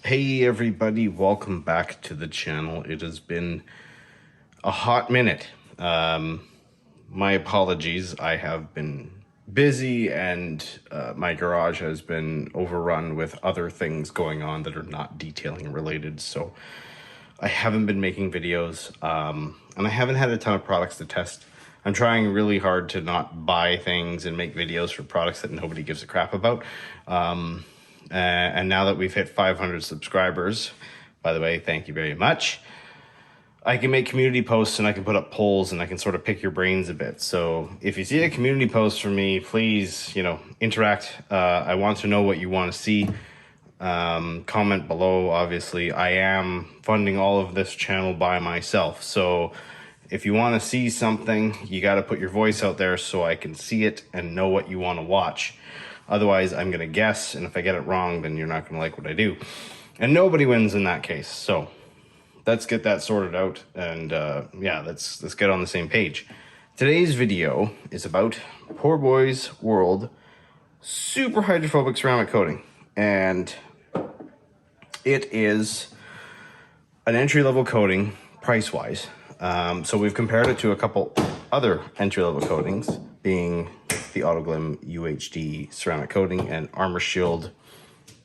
Hey everybody, welcome back to the channel. It has been a hot minute. My apologies, I have been busy and my garage has been overrun with other things going on that are not detailing related, so I haven't been making videos, and I haven't had a ton of products to test. I'm trying really hard to not buy things and make videos for products that nobody gives a crap about. And now that we've hit 500 subscribers, by the way, thank you very much, I can make community posts and I can put up polls and I can sort of pick your brains a bit. So if you see a community post from me, please, interact. I want to know what you want to see. Comment below. Obviously, I am funding all of this channel by myself. So if you want to see something, you got to put your voice out there so I can see it and know what you want to watch. Otherwise, I'm going to guess, and if I get it wrong, then you're not going to like what I do. And nobody wins in that case. So let's get that sorted out, and yeah, let's get on the same page. Today's video is about Poorboys World Super Hydrophobic Ceramic Coating, and it is an entry-level coating price-wise. So we've compared it to a couple other entry-level coatings, being the Autoglim UHD ceramic coating and Armor Shield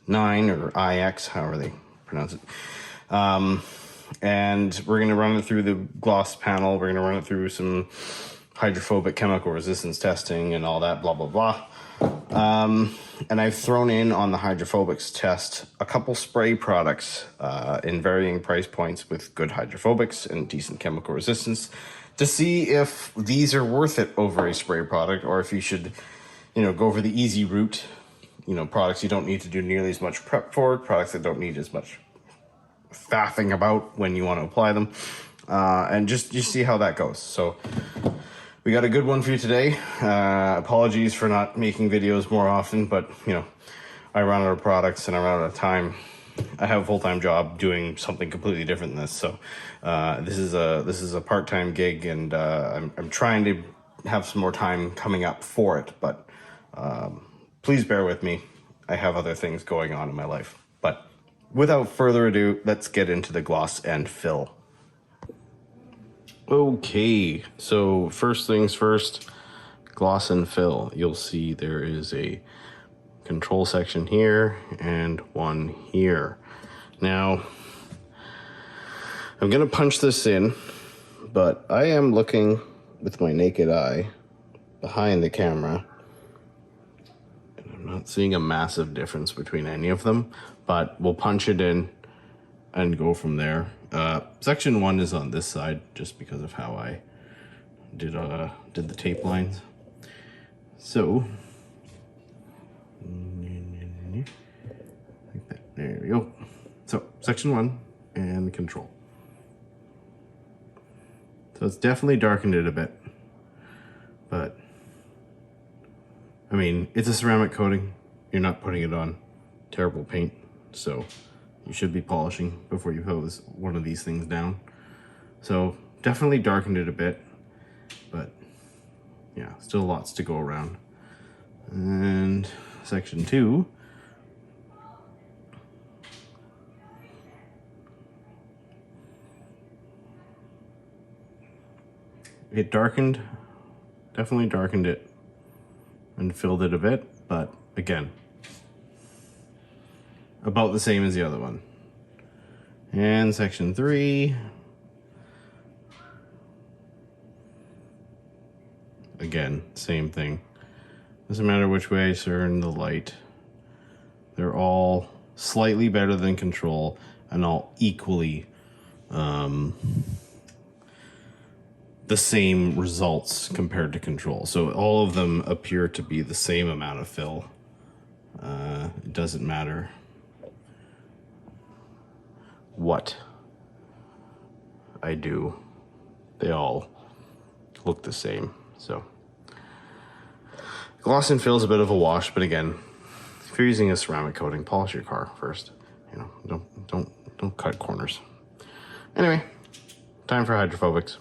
9 or IX, however they pronounce it. And we're going to run it through the gloss panel. We're going to run it through some hydrophobic chemical resistance testing and all that, blah, blah, blah. And I've thrown in on the hydrophobics test a couple spray products in varying price points with good hydrophobics and decent chemical resistance to see if these are worth it over a spray product, or if you should, go for the easy route, products you don't need to do nearly as much prep for, products that don't need as much faffing about when you want to apply them, and just see how that goes. So we got a good one for you today. Apologies for not making videos more often, but I run out of products and I run out of time. I have a full-time job doing something completely different than this, so this is a part-time gig, and I'm trying to have some more time coming up for it, but please bear with me. I have other things going on in my life. But without further ado, let's get into the gloss and fill. Okay, so first things first, gloss and fill. You'll see there is a control section here and one here. Now, I'm gonna punch this in, but I am looking with my naked eye behind the camera, and I'm not seeing a massive difference between any of them, but we'll punch it in and go from there. Section 1 is on this side just because of how I did the tape lines. So like that. There we go. So section 1 and control. So it's definitely darkened it a bit, but I mean, it's a ceramic coating. You're not putting it on terrible paint, so you should be polishing before you hose one of these things down. So definitely darkened it a bit, but yeah, still lots to go around. And section 2, it darkened, definitely darkened it and filled it a bit, but again, about the same as the other one. And section 3, again, same thing. Doesn't matter which way I turn the light. They're all slightly better than control and all equally the same results compared to control. So all of them appear to be the same amount of fill. It doesn't matter what I do, they all look the same. So gloss and fill is a bit of a wash, but again, if you're using a ceramic coating, polish your car first. Don't cut corners. Anyway, time for hydrophobics.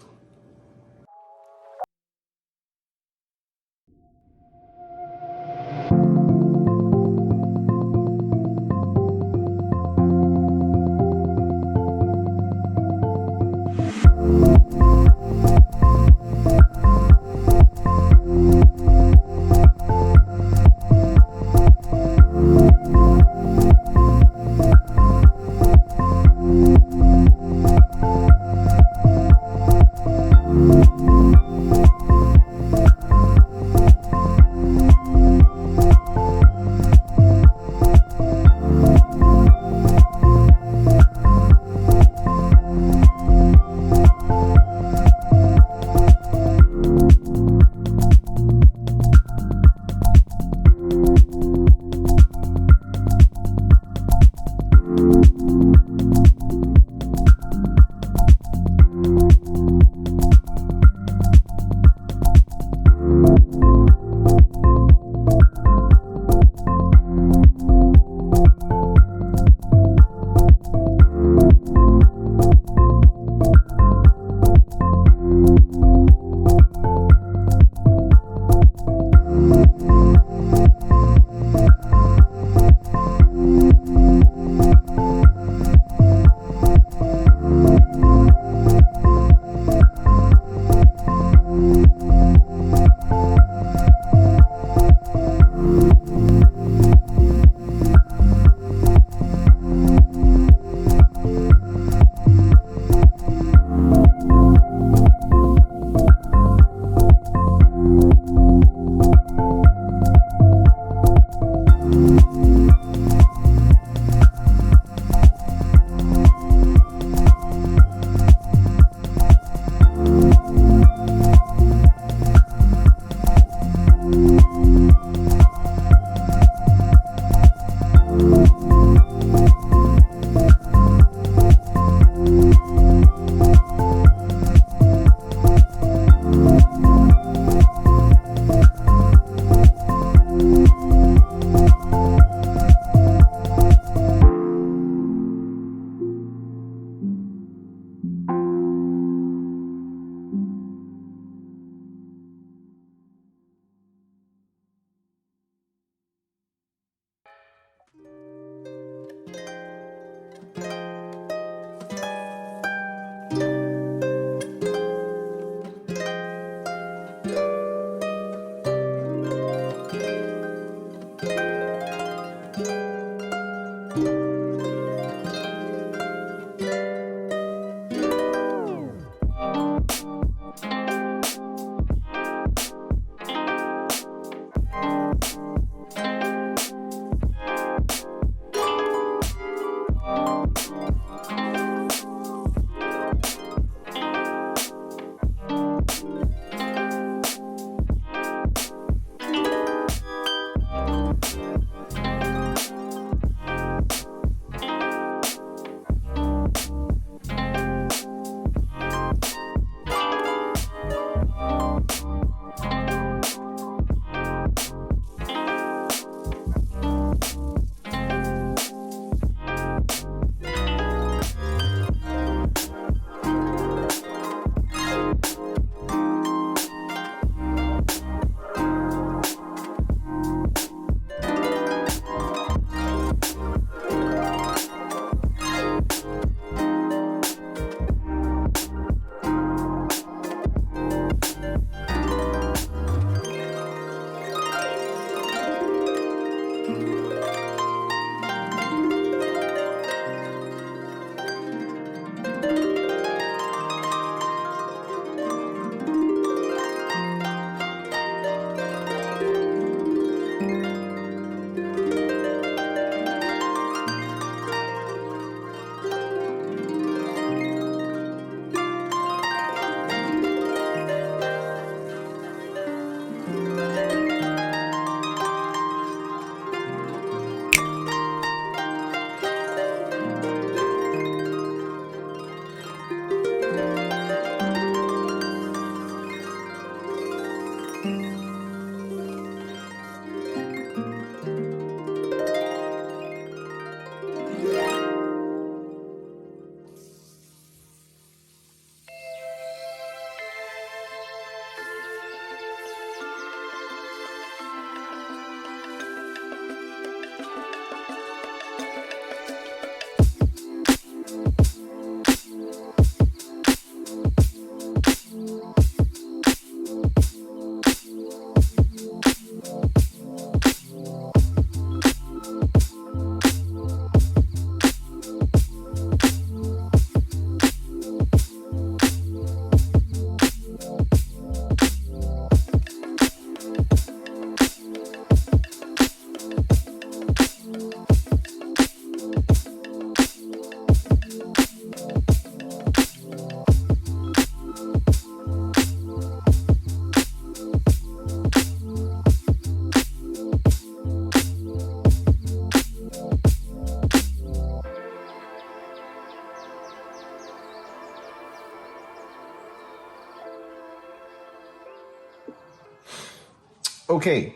Okay,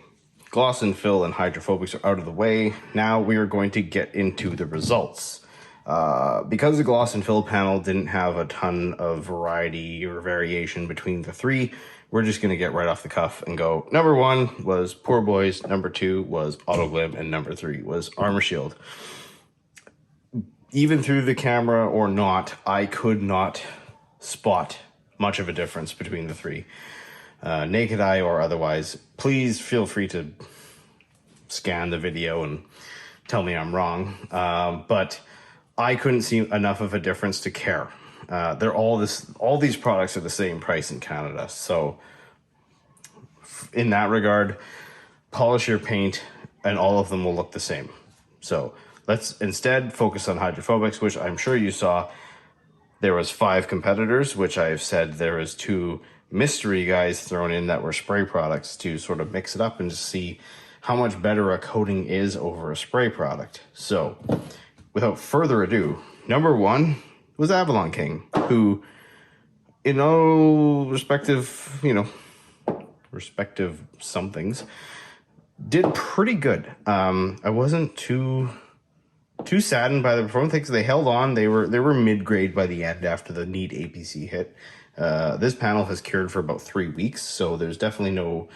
gloss and fill and hydrophobics are out of the way. Now we are going to get into the results. Because the gloss and fill panel didn't have a ton of variety or variation between the three, we're just going to get right off the cuff and go. Number 1 was Poorboys, number 2 was Autoglim, and number 3 was Armor Shield. Even through the camera or not, I could not spot much of a difference between the three. Naked eye or otherwise. Please feel free to scan the video and tell me I'm wrong. But I couldn't see enough of a difference to care. They're all these products are the same price in Canada. So in that regard, polish your paint and all of them will look the same. So let's instead focus on hydrophobics, which I'm sure you saw. There was 5 competitors, which I've said there was 2 mystery guys thrown in that were spray products to sort of mix it up and see how much better a coating is over a spray product. So without further ado, number 1 was Avalon King, who in all respective somethings did pretty good. I wasn't too saddened by the performance because they held on. They were mid-grade by the end after the neat APC hit. This panel has cured for about 3 weeks, so there's definitely no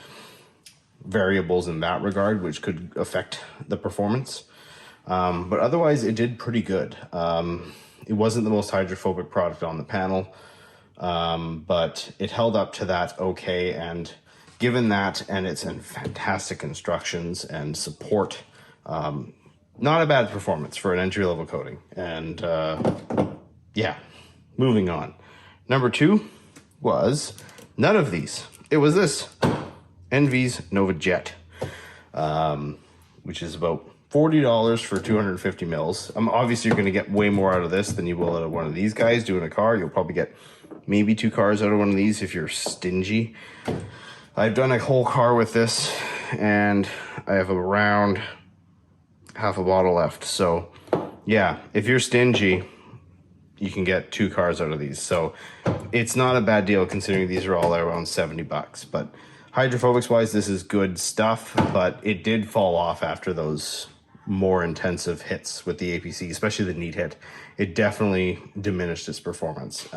variables in that regard which could affect the performance. But otherwise, it did pretty good. It wasn't the most hydrophobic product on the panel, but it held up to that okay. And given that and its fantastic instructions and support, not a bad performance for an entry-level coating. And yeah, moving on. Number 2 was none of these. It was this, Envy's Nova Jet, which is about $40 for 250 mils. Obviously, you're going to get way more out of this than you will out of one of these guys doing a car. You'll probably get maybe 2 cars out of one of these if you're stingy. I've done a whole car with this, and I have around half a bottle left. So yeah, if you're stingy, you can get 2 cars out of these. So it's not a bad deal considering these are all around $70. But hydrophobics wise, this is good stuff, but it did fall off after those more intensive hits with the APC, especially the neat hit. It definitely diminished its performance,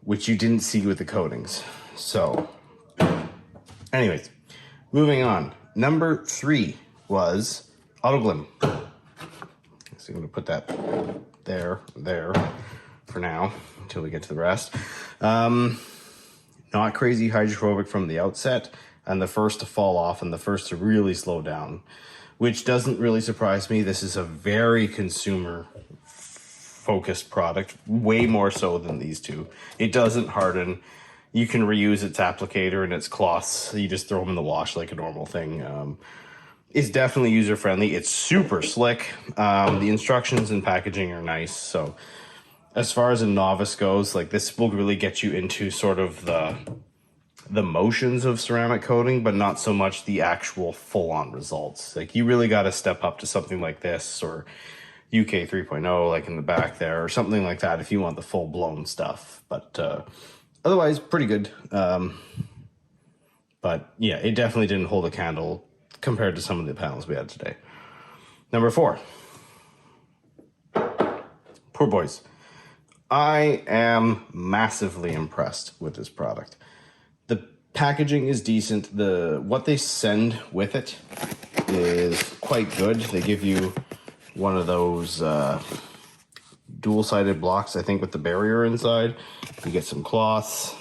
which you didn't see with the coatings. So anyways, moving on. Number 3 was Autoglim. So I'm going to put that there for now until we get to the rest. Not crazy hydrophobic from the outset, and the first to fall off and the first to really slow down, which doesn't really surprise me. This is a very consumer focused product, way more so than these two. It doesn't harden. You can reuse its applicator and its cloths. You just throw them in the wash like a normal thing. It's definitely user friendly. It's super slick. The instructions and packaging are nice. So as far as a novice goes, like this will really get you into sort of the motions of ceramic coating, but not so much the actual full-on results. Like you really got to step up to something like this or UK 3.0, like in the back there, or something like that if you want the full-blown stuff. But otherwise, pretty good. But yeah, it definitely didn't hold a candle compared to some of the panels we had today. Number 4, Poorboys. I am massively impressed with this product. The packaging is decent. What they send with it is quite good. They give you one of those dual-sided blocks, I think, with the barrier inside. You get some cloths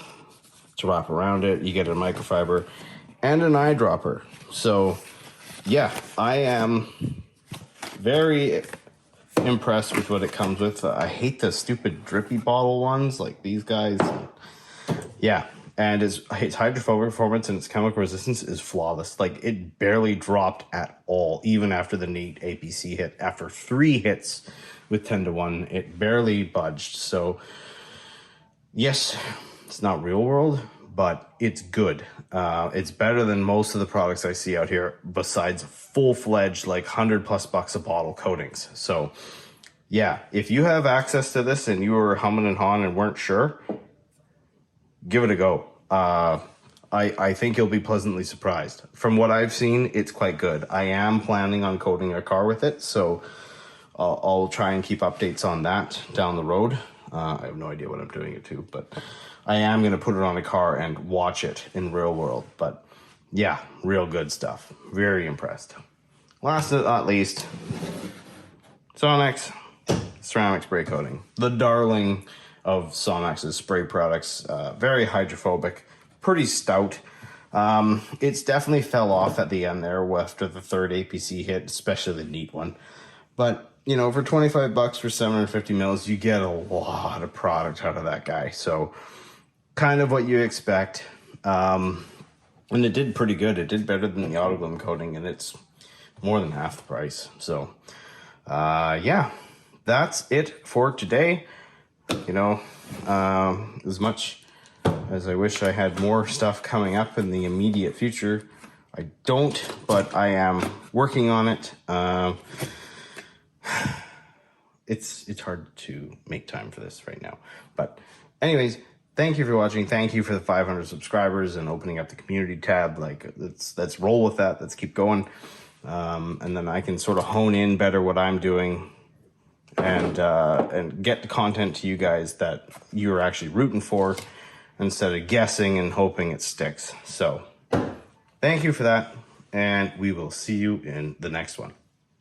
to wrap around it. You get a microfiber and an eyedropper. So yeah, I am very impressed with what it comes with. I hate the stupid drippy bottle ones like these guys. Yeah, and its hydrophobic performance and its chemical resistance is flawless. Like it barely dropped at all, even after the neat APC hit. After 3 hits with 10-1, it barely budged. So yes, it's not real world, but it's good. It's better than most of the products I see out here besides full-fledged like $100+ a bottle coatings. So yeah, if you have access to this and you were humming and hawing and weren't sure, give it a go. I think you'll be pleasantly surprised. From what I've seen, it's quite good. I am planning on coating a car with it, so I'll try and keep updates on that down the road. I have no idea what I'm doing it to, but I am going to put it on a car and watch it in real world. But yeah, real good stuff. Very impressed. Last but not least, Sonax ceramic spray coating. The darling of Sonax's spray products. Very hydrophobic, pretty stout. It's definitely fell off at the end there after the third APC hit, especially the neat one. But, you know, for 25 bucks for 750 mils, you get a lot of product out of that guy. So kind of what you expect. And it did pretty good. It did better than the autoglum coating, and it's more than half the price. So, yeah, that's it for today. You know, as much as I wish I had more stuff coming up in the immediate future, I don't, but I am working on it. It's hard to make time for this right now. But anyways, thank you for watching. Thank you for the 500 subscribers and opening up the community tab. Like, let's roll with that. Let's keep going. And then I can sort of hone in better what I'm doing and get the content to you guys that you're actually rooting for instead of guessing and hoping it sticks. So thank you for that, and we will see you in the next one.